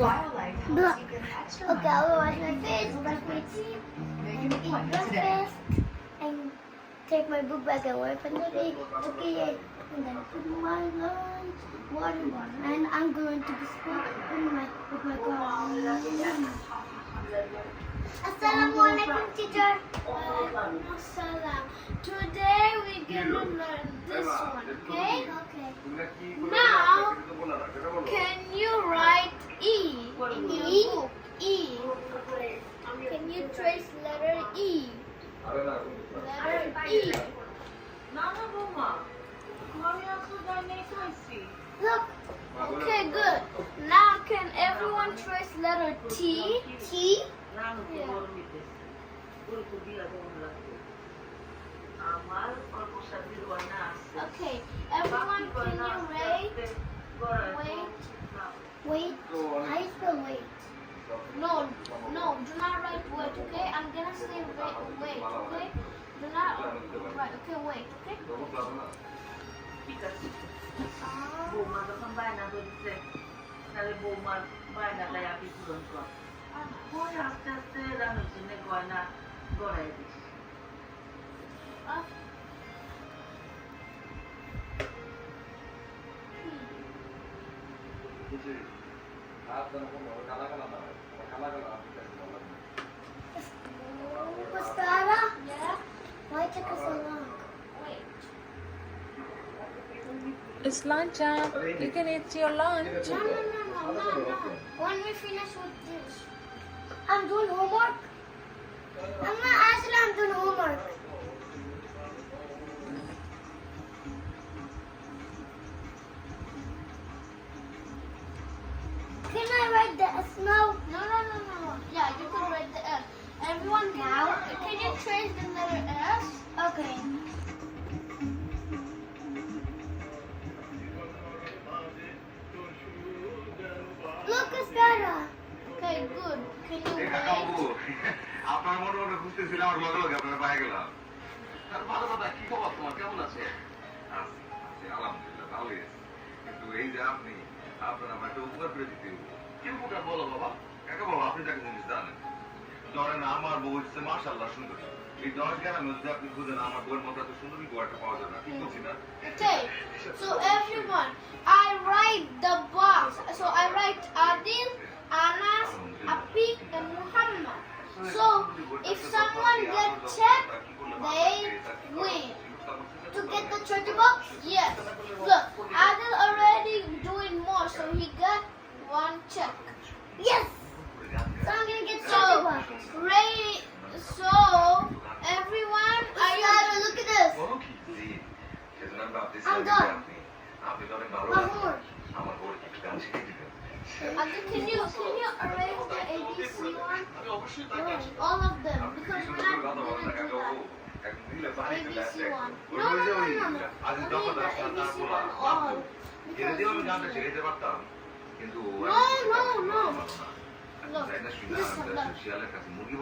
Okay, I will wash my face, brush my teeth, and eat breakfast, and take my book bag and work on the day. Okay, and then put my lunch, water bottle, and I'm going to the school with my car. Assalamualaikum, teacher. Assalam. Today we're gonna learn this one, okay? Okay. Now, can you write E in your book? E. Can you trace letter E? Letter E. Look. Okay, good. Now can everyone trace letter T? T? Okay, everyone, can you wait? I spell wait. No, do not write wait, okay? I'm gonna say wait, okay? Do not write, okay, wait, okay? Pascara? Yeah? Why took us so long? Wait. It's lunch time. You can eat your lunch. No. When we finish with this. I'm doing homework. I'm doing homework. Can I write the S now? No. Yeah, you can write the S. Everyone can you trace the letter S? Okay. Look, Cascara. Okay, good. Can you wait? আপনার মনে মনে খুঁজতেছিলাম আর লগে লগে আপনার পায়ে গেলাম। ভালো কথা, কি খবর তোমার, কেমন আছে? আলহামদুলিল্লাহ ভালোই আছে। কিন্তু এই যে আপনার আমার একটা উপকার করে দিতে হবে। কি উপকার বলো বাবা? কাকা বাবা, আপনি তাকে জিনিস জানেন। ধরেন আমার বউ হচ্ছে মাশাআল্লাহ সুন্দরী। এই 10 গ্রামের মধ্যে আপনি খুঁজেন আমার বউয়ের মতো এত সুন্দরী বউ একটা পাওয়া যাবে না। ঠিক বলছি না? Okay. So everyone, I write the box. So I write Adil, Anas, Api, and Muhammad. So if someone gets checked, they win. To get the treasure box? Yes. Look, Adil already doing more, so he got 1 check. Yes. So I'm gonna get treasure box. Ready? So everyone, are you ready? Look at this. I'm done. Mahmoud. Can you erase the ABC one? All of them, because we're not gonna do that. ABC one. No. Only the ABC one. All. Because we need to. No. Look, this is look. Can you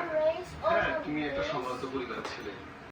erase all of তুমি একটা this? সম্ভ্রান্ত পরিবারের ছেলে।